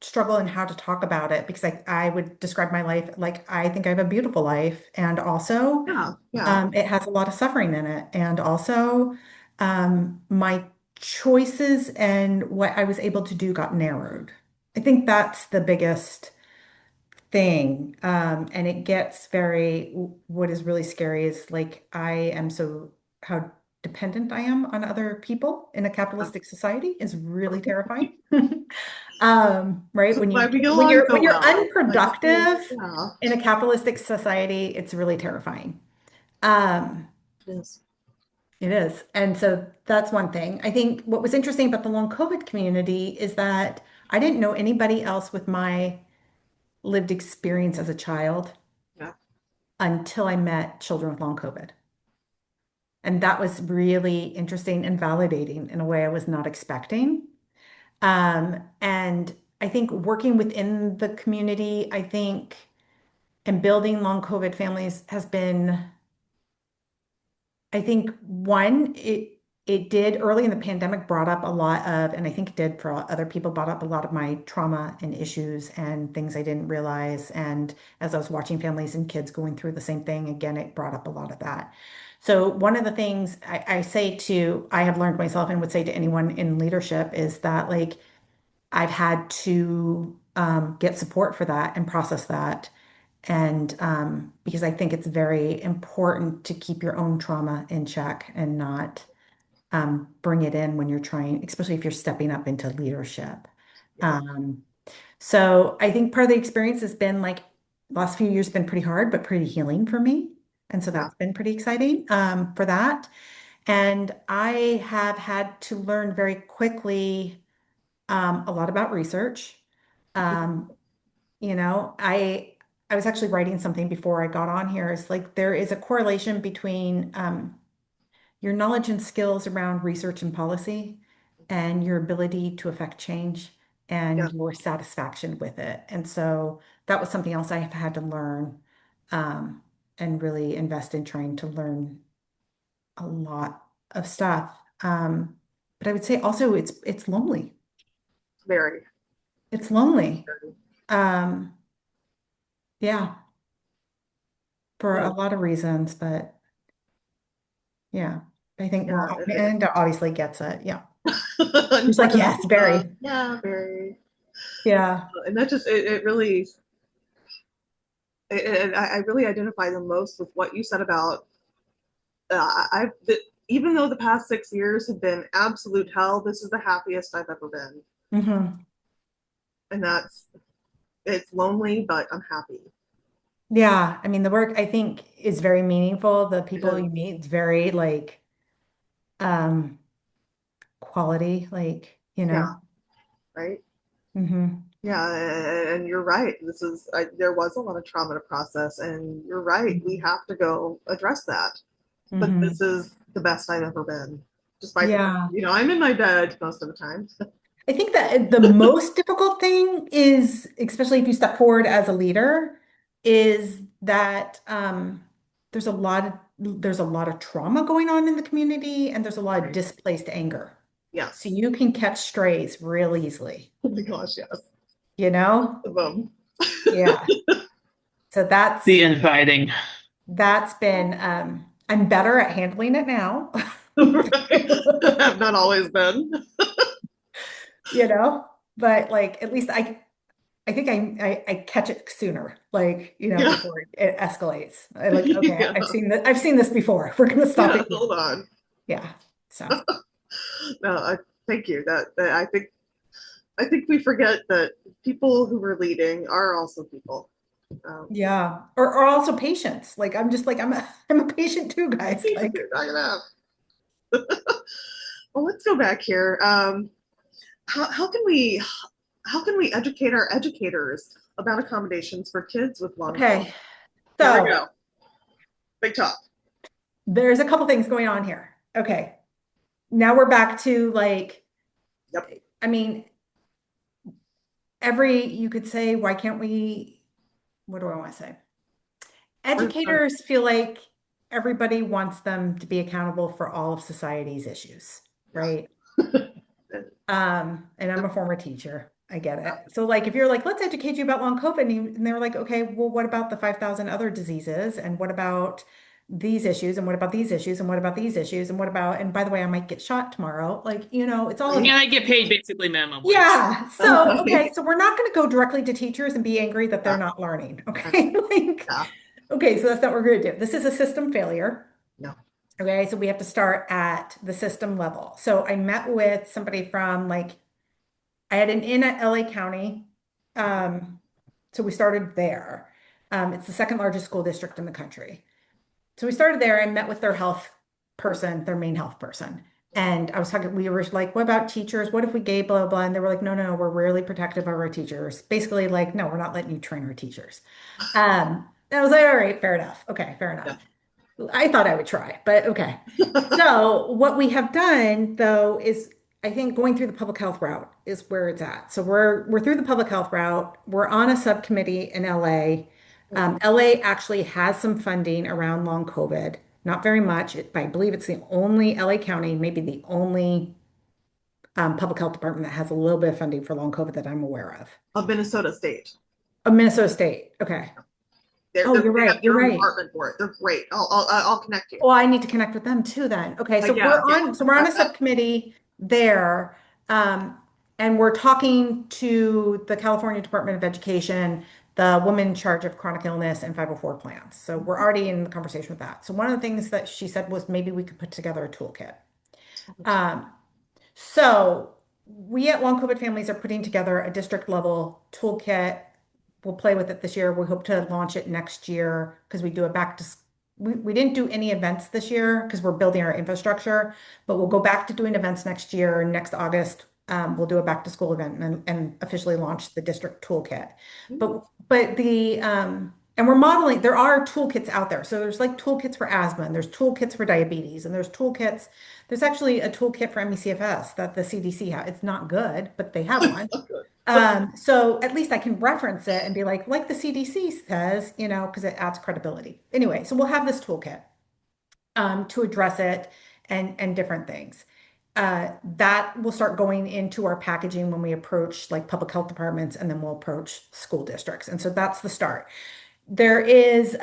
struggle in how to talk about it because I would describe my life like I think I have a beautiful life, and also Yeah, yeah, it has a lot of suffering in it, and also my choices and what I was able to do got narrowed. I think that's the biggest thing. And it gets very, what is really scary is like I am so, how dependent I am on other people in a yeah. capitalistic society is really terrifying. Right? So glad we get along so When you're well. Like, unproductive yeah, in a capitalistic society, it's really terrifying. Um, it is. it is. And so that's one thing. I think what was interesting about the long COVID community is that I didn't know anybody else with my lived experience as a child Yeah, until I met children with long COVID. And that was really interesting and validating in a way I was not expecting. And I think working within the community, I think, and building long COVID families has been, I think one, it did early in the pandemic brought up a lot of, and I think it did for other people, brought up a lot of my trauma and issues and things I didn't realize. And as I was watching families and kids going through the same thing, again, it brought up a lot of that. So one of the things I have learned myself and would say to anyone in leadership is that like I've had to get support for that and process that. And because I think it's very important to keep your own trauma in check and not bring it in when you're trying, especially if you're stepping up into leadership. yeah, Um, so I think part of the experience has been like last few years have been pretty hard, but pretty healing for me. And so yeah. that's been pretty exciting for that. And I have had to learn very quickly a lot about research. Um, I was actually writing something before I got on here. It's like there is a correlation between your knowledge and skills around research and policy and your ability to affect change Yeah. and your satisfaction with it. And so that was something else I have had to learn um, and really invest in trying to learn a lot of stuff. But I would say also it's lonely. Very, It's lonely. very. Um, yeah, for a Good. lot of reasons, but yeah, I think, Yeah, well, Amanda obviously gets it. Yeah. She's like, unfortunately, yes, very. yeah, very. Yeah. And that just it really I really identify the most with what you said about I've even though the past 6 years have been absolute hell, this is the happiest I've ever been, Hmm. and that's it's lonely, but I'm happy. Yeah. I mean, the work I think is very meaningful. The It people you is meet, it's very like um quality, like, yeah, right. hmm Yeah, and you're right. There was a lot of trauma to process, and you're right. We have to go address that. But this hmm is the best I've ever been, despite the fact, Yeah. I'm in my bed most of the time. I think that the most difficult thing is, especially if you step forward as a leader, is that there's a lot of trauma going on in the community, and there's a lot of Right. displaced anger. So Yes. you can catch strays real easily, Oh my gosh, yes. you know? Of them. Yeah. So The infighting. that's been I'm better at handling it now. Right. I've not always been. you know, but like at least I think I catch it sooner, like, Yeah. before it escalates. I like, okay, Yeah. I've seen this before. We're gonna stop Yeah. it here. Hold on. Yeah. So No, thank you. That I think we forget that people who we're leading are also people. Um, yeah. Or also patients. Like I'm just like I'm a patient too, guys. Like, not enough. Well, let's go back here. How can we educate our educators about accommodations for kids with long COVID? okay. Here we So go. Big talk. there's a couple things going on here. Okay. Now we're back to like, Yep. I mean, you could say, why can't we, what do I want to say? Educators feel like everybody wants them to be accountable for all of society's issues, right? And I'm a former teacher. I get it. So like if you're like, let's educate you about long COVID, and they're like, okay, well, what about the 5,000 other diseases? And what about these issues? And what about these issues? And what about these issues? And what about, and by the way, I might get shot tomorrow. Like, it's all of And Right. I get paid basically minimum wage. yeah. So, okay. Right. So we're not going to go directly to teachers and be angry that they're Yeah. not learning. Okay. Like, Yeah. okay. So that's not what we're going to do. This is a system failure. No. Okay. So we have to start at the system level. So I met with somebody from like, I had an in at LA County. Um, so we started there. It's the second largest school district in the country. So we started there and met with their health person, their main health person. And I was talking, we were like, what about teachers? What if we gave blah, blah, blah? And they were like, no, no, we're really protective of our teachers. Basically, like, no, we're not letting you train our teachers. And I was like, all right, fair enough. Okay, fair enough. Yeah. I thought I would try, but okay. So what we have done though is I think going through the public health route is where it's at. So we're through the public health route. We're on a subcommittee in LA. LA actually has some funding around long COVID, not very much. I believe it's the only LA County, maybe the only public health department that has a little bit of funding for long COVID that I'm aware of. Of Minnesota State. Minnesota State. Okay. Oh, you're They have right. You're their own right. department for it. They're great. I'll connect you. Oh, I need to connect with them too then. Okay, so Yeah, yeah. we're on a subcommittee there. Um, and we're talking to the California Department of Education, the woman in charge of chronic illness and 504 plans. So we're already in the conversation with that. So one of the things that she said was maybe we could put together a toolkit. Um, so we at Long COVID Families are putting together a district level toolkit. We'll play with it this year. We hope to launch it next year because we do a back to, we didn't do any events this year because we're building our infrastructure, but we'll go back to doing events next year. Next August, we'll do a back to school event and officially launch the district toolkit. And we're modeling, there are toolkits out there. So there's like toolkits for asthma and there's toolkits for diabetes and there's actually a toolkit for ME/CFS that the CDC has. It's not good, but they have one. So at least I can reference it and be like the CDC says, because it adds credibility. Anyway, so we'll have this toolkit to address it and different things. That will start going into our packaging when we approach like public health departments and then we'll approach school districts. And so that's the start. There is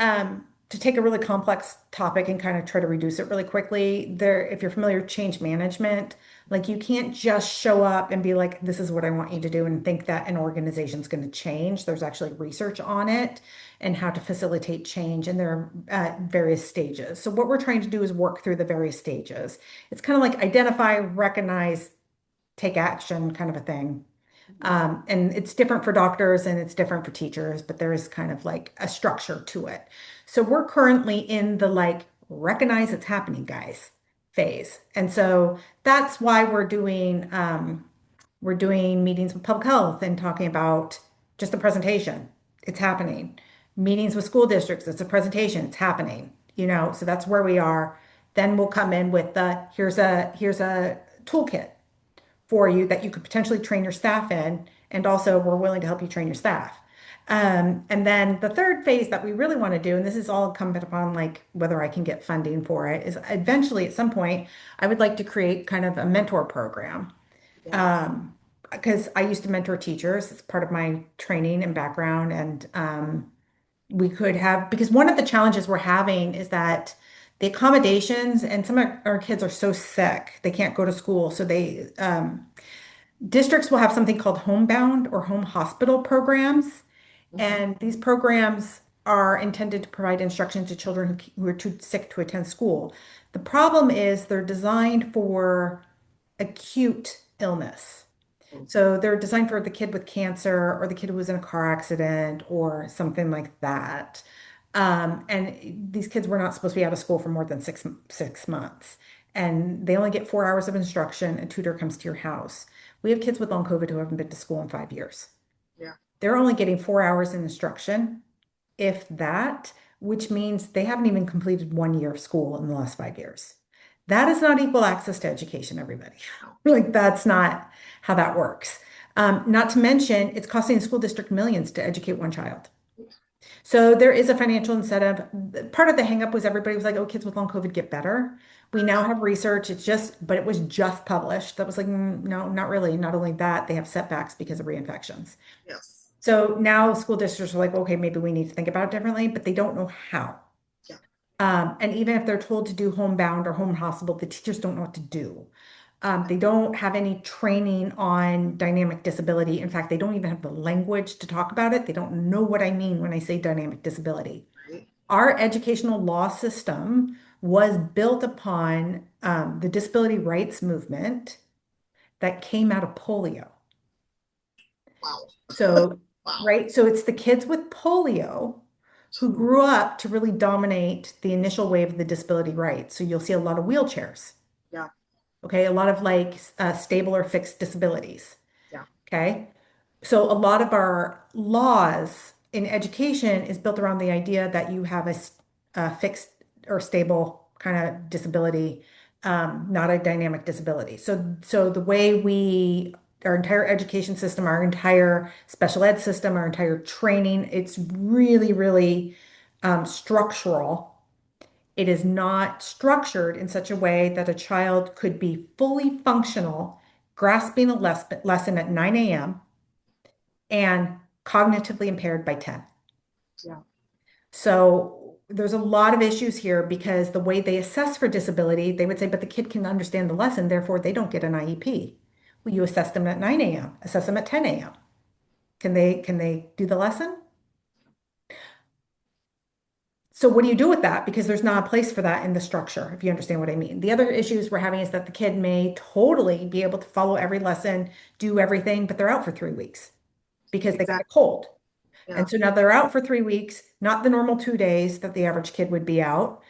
to take a really complex topic and kind of try to reduce it really quickly. If you're familiar with change management, like you can't just show up and be like, this is what I want you to do and think that an organization's going to change. There's actually research on it and how to facilitate change, and there are various stages. So what we're trying to do is work through the various stages. It's kind of like identify, recognize, take action kind of a thing. And it's different for doctors and it's different for teachers, but there is kind of like a structure to it. So we're currently in the like recognize it's happening, guys phase. And so that's why we're doing meetings with public health and talking about just the presentation. It's happening. Meetings with school districts, it's a presentation, it's happening, so that's where we are. Then we'll come in with here's a toolkit for you that you could potentially train your staff in. And also, we're willing to help you train your staff. And then the third phase that we really want to do, and this is all incumbent upon like whether I can get funding for it, is eventually at some point, I would like to create kind of a mentor program. Yeah. Because I used to mentor teachers, it's part of my training and background. And we could have, because one of the challenges we're having is that the accommodations and some of our kids are so sick, they can't go to school. So Districts will have something called homebound or home hospital programs. Mhm. And these programs are intended to provide instruction to children who are too sick to attend school. The problem is they're designed for acute illness. So they're designed for the kid with cancer or the kid who was in a car accident or something like that. And these kids were not supposed to be out of school for more than six months. And they only get 4 hours of instruction. A tutor comes to your house. We have kids with long COVID who haven't been to school in 5 years. Yeah. They're only getting 4 hours in instruction, if that, which means they haven't even completed 1 year of school in the last 5 years. That is not equal access to education, everybody. Like, that's not how that works. Not to mention, it's costing the school district millions to educate one child. So there is a financial incentive. Part of the hangup was everybody was like, oh, kids with long COVID get better. We now have research. But it was just published. That was like, no, not really. Not only that, they have setbacks because of reinfections. Yes. So now school districts are like, okay, maybe we need to think about it differently, but they don't know how. Yeah. And even if they're told to do homebound or home hospital, the teachers don't know what to do. They don't have any training on dynamic disability. In fact, they don't even have the language to talk about it. They don't know what I mean when I say dynamic disability. Right. Our educational law system was built upon the disability rights movement that came out of polio. Wow. So, Wow. right, so it's the kids with polio who grew up to really dominate the initial wave of the disability rights. So you'll see a lot of wheelchairs. Yeah. Okay, a lot of like stable or fixed disabilities. Yeah. Okay, so a lot of our laws in education is built around the idea that you have a fixed or stable kind of disability, not a dynamic disability. So the way our entire education system, our entire special ed system, our entire training, it's really, really structural. It is not structured in such a way that a child could be fully functional, grasping a lesson at 9 a.m. and cognitively impaired by 10. Yeah. So there's a lot of issues here because the way they assess for disability, they would say, but the kid can understand the lesson, therefore they don't get an IEP. Well, you assess them at 9 a.m., assess them at 10 a.m. Can they do the lesson? So what do you do with that? Because there's not a place for that in the structure, if you understand what I mean. The other issues we're having is that the kid may totally be able to follow every lesson, do everything, but they're out for 3 weeks because they got a Exactly. cold. Yeah. And so now they're out for 3 weeks, not the normal 2 days that the average kid would be out.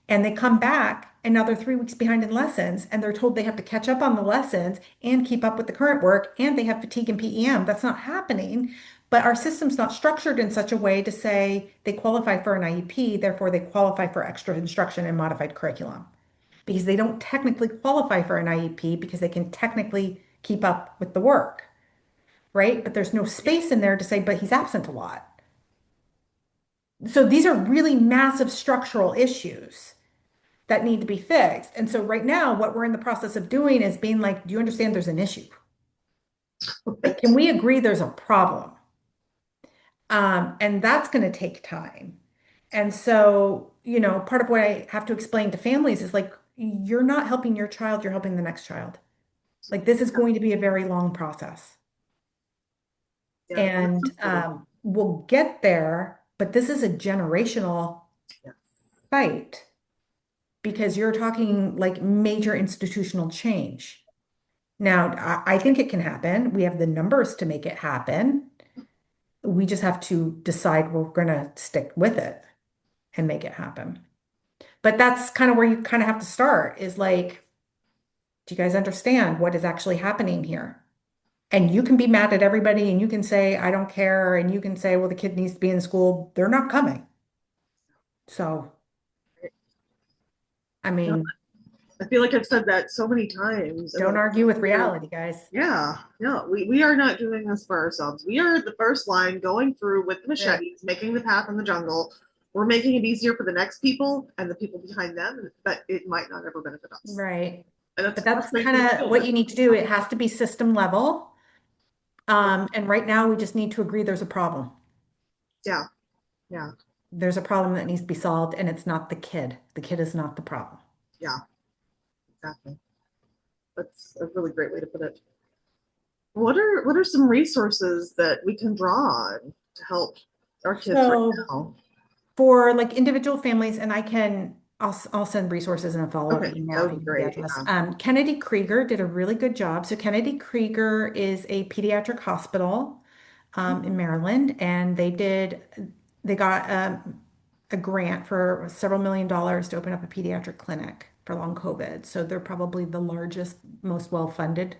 And they come back and now they're 3 weeks behind in lessons and they're told they have to catch up on the lessons and keep up with the current work and they have fatigue and PEM. That's not happening. But our system's not structured in such a way to say they qualify for an IEP, therefore they qualify for extra instruction and modified curriculum. Because they don't technically qualify for an IEP because they can technically keep up with the work, right? But there's no space in there to say, but he's absent a lot. So these are really massive structural issues that need to be fixed. And so right now, what we're in the process of doing is being like, do you understand there's an issue? Like, can we agree there's a problem? And that's going to take time. And so, part of what I have to explain to families is like, you're not helping your child, you're helping the next child. Like, this is going to be a very long process. Yeah. And we'll get there, but this is a generational Yeah. fight because you're talking like major institutional change. Now, I think it can happen. We have the numbers to make it happen. We just have to decide we're going to stick with it and make it happen. But that's kind of where you kind of have to start is like, do you guys understand what is actually happening here? And you can be mad at everybody and you can say, I don't care. And you can say, well, the kid needs to be in school. They're not coming. So, I No, mean, I feel like I've said that so many times. don't argue with reality, guys. Yeah, no, we are not doing this for ourselves. We are the first line going through with the Right. machetes, making the path in the jungle. We're making it easier for the next people and the people behind them, but it might not ever benefit us. Right. And But that's that's frustrating kind to of deal what with. you need to do. It has to be system level. And right now we just need to agree there's a problem. Yeah, yeah, There's a problem that needs to be solved, and it's not the kid. The kid is not the problem. yeah, exactly. That's a really great way to put it. what are some resources that we can draw on to help our kids right So now? for like individual families, and I'll send resources in a follow-up Okay, that email if would you be need the great. address. Yeah. Kennedy Krieger did a really good job. So Kennedy Krieger is a pediatric hospital in Maryland, and they got a grant for several $1 million to open up a pediatric clinic for long COVID. So they're probably the largest, most well-funded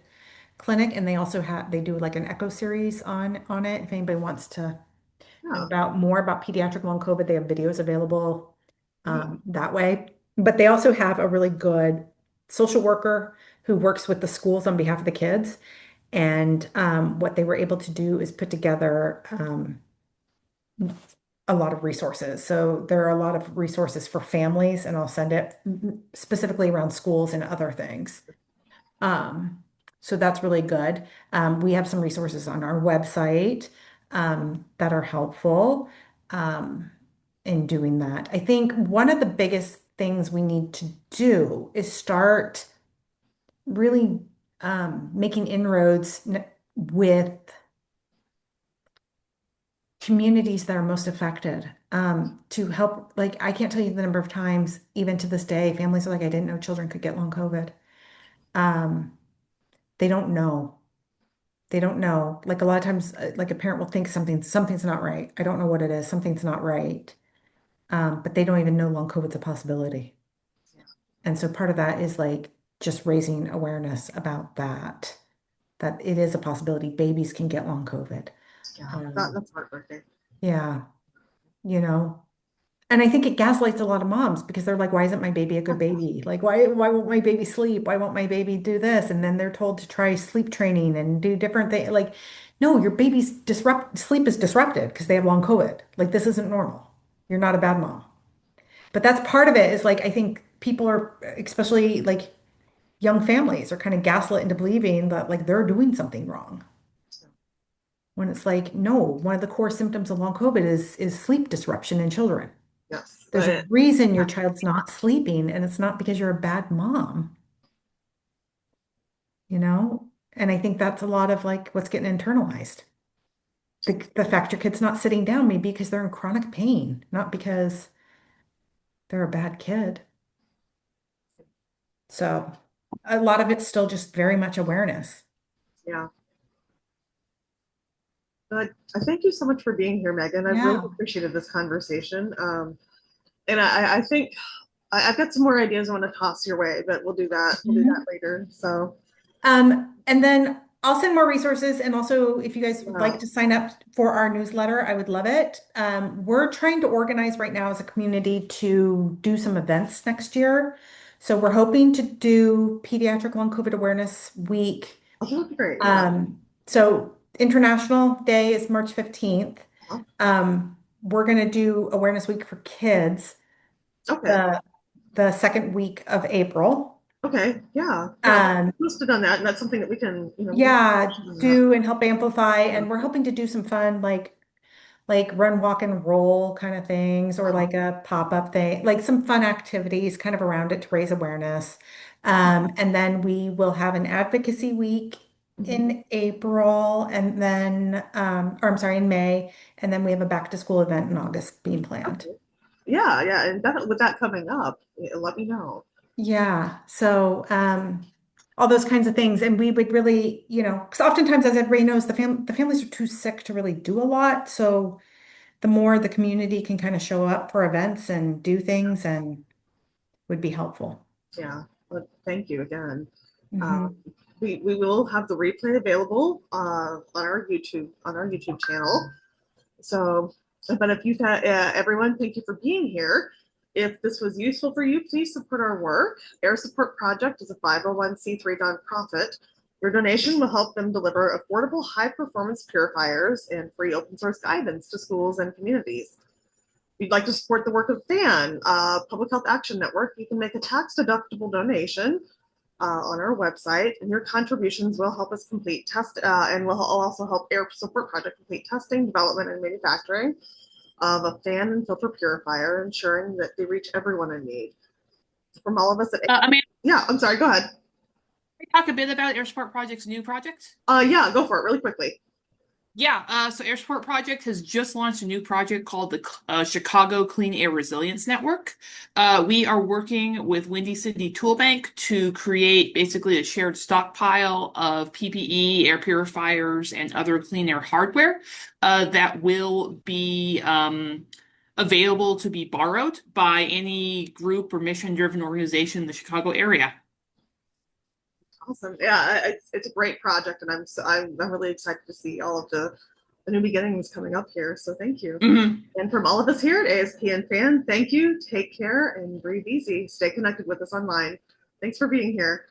clinic, and they do like an echo series on it. If anybody wants to know Yeah. about more about pediatric long COVID, they have videos available Oh, that way. But they also have a really good social worker who works with the schools on behalf of the kids. And what they were able to do is put together a lot of resources. So there are a lot of resources for families, and I'll send it specifically around schools and other things. Um, so that's really good. We have some resources on our website that are helpful in doing that. I think one of the biggest things we need to do is start really making inroads with communities that are most affected to help. Like, I can't tell you the number of times, even to this day, families are like, I didn't know children could get long COVID. Um, they don't know. They don't know. Like a lot of times, like a parent will think something's not right. I don't know what it is. Something's not right. But they don't even know long COVID's a possibility. yeah. And so part of that is like just raising awareness about that it is a possibility. Babies can get long COVID. Yeah. Um, That's heartbreaking. yeah, you know. And I think it gaslights a lot of moms because they're like, why isn't my baby a good baby? Like, why won't my baby sleep? Why won't my baby do this? And then they're told to try sleep training and do different things. Like, no, your baby's sleep is disrupted because they have long COVID. Like, this isn't normal. You're not a bad mom. But that's part of it is like, I think people are, especially like young families, are kind of gaslit into believing that like they're doing something wrong. When it's like, no, one of the core symptoms of long COVID is sleep disruption in children. Yes. There's a reason your child's not sleeping, and it's not because you're a bad mom, you know? And I think that's a lot of like what's getting internalized. The fact your kid's not sitting down maybe because they're in chronic pain, not because they're a bad kid. So a lot of it's still just very much awareness. Yeah. But I thank you so much for being here, Megan. I've really Yeah. appreciated this conversation. And I think I've got some more ideas I want to toss your way, but we'll do that. We'll do that Mhm. later. So, And then I'll send more resources. And also, if you guys would yeah. like to sign up for our newsletter, I would love it. We're trying to organize right now as a community to do some events next year. So we're hoping to do Pediatric Long COVID Awareness Week. Oh, that would be great. Yeah. So International Day is March 15th. Uh-huh. We're going to do Awareness Week for kids Okay. the the second week of April. Okay. Yeah. Yeah. Um, Posted on that, and that's something that we can, we can Yeah, on that. do and help amplify. Yeah. And we're hoping to do some fun like run, walk, and roll kind of things, or Uh-huh. like a pop-up thing, like some fun activities kind of around it to raise awareness. And then we will have an advocacy week Mhm. in April, and then or I'm sorry, in May, and then we have a back to school event in August being planned. Okay. Yeah. Yeah. And that, with that coming up, let me know. Yeah, so all those kinds of things. And we would really, because oftentimes, as everybody knows, the families are too sick to really do a lot. So the more the community can kind of show up for events and do things and would be helpful. Yeah. But thank you again. Um, Hmm. we will have the replay available on our YouTube channel. So, but if you've had everyone, thank you for being here. If this was useful for you, please support our work. Air Support Project is a 501c3 nonprofit. Your donation will help them deliver affordable, high performance purifiers and free open source guidance to schools and communities. If you'd like to support the work of PHAN, Public Health Action Network, you can make a tax deductible donation on our website, and your contributions will help us complete test and will also help Air Support Project complete testing, development, and manufacturing of a fan and filter purifier, ensuring that they reach everyone in need. From all of us at I mean, yeah, I'm sorry, go ahead. Talk a bit about Air Support Project's new project. Yeah, go for it really quickly. Yeah, so Air Support Project has just launched a new project called the Chicago Clean Air Resilience Network. We are working with Windy City Tool Bank to create basically a shared stockpile of PPE, air purifiers, and other clean air hardware that will be available to be borrowed by any group or mission-driven organization in the Chicago area. Awesome. Yeah, it's a great project, and I'm really excited to see all of the new beginnings coming up here. So thank you. Mhm. And from all of us here at ASP and PHAN, thank you. Take care and breathe easy. Stay connected with us online. Thanks for being here.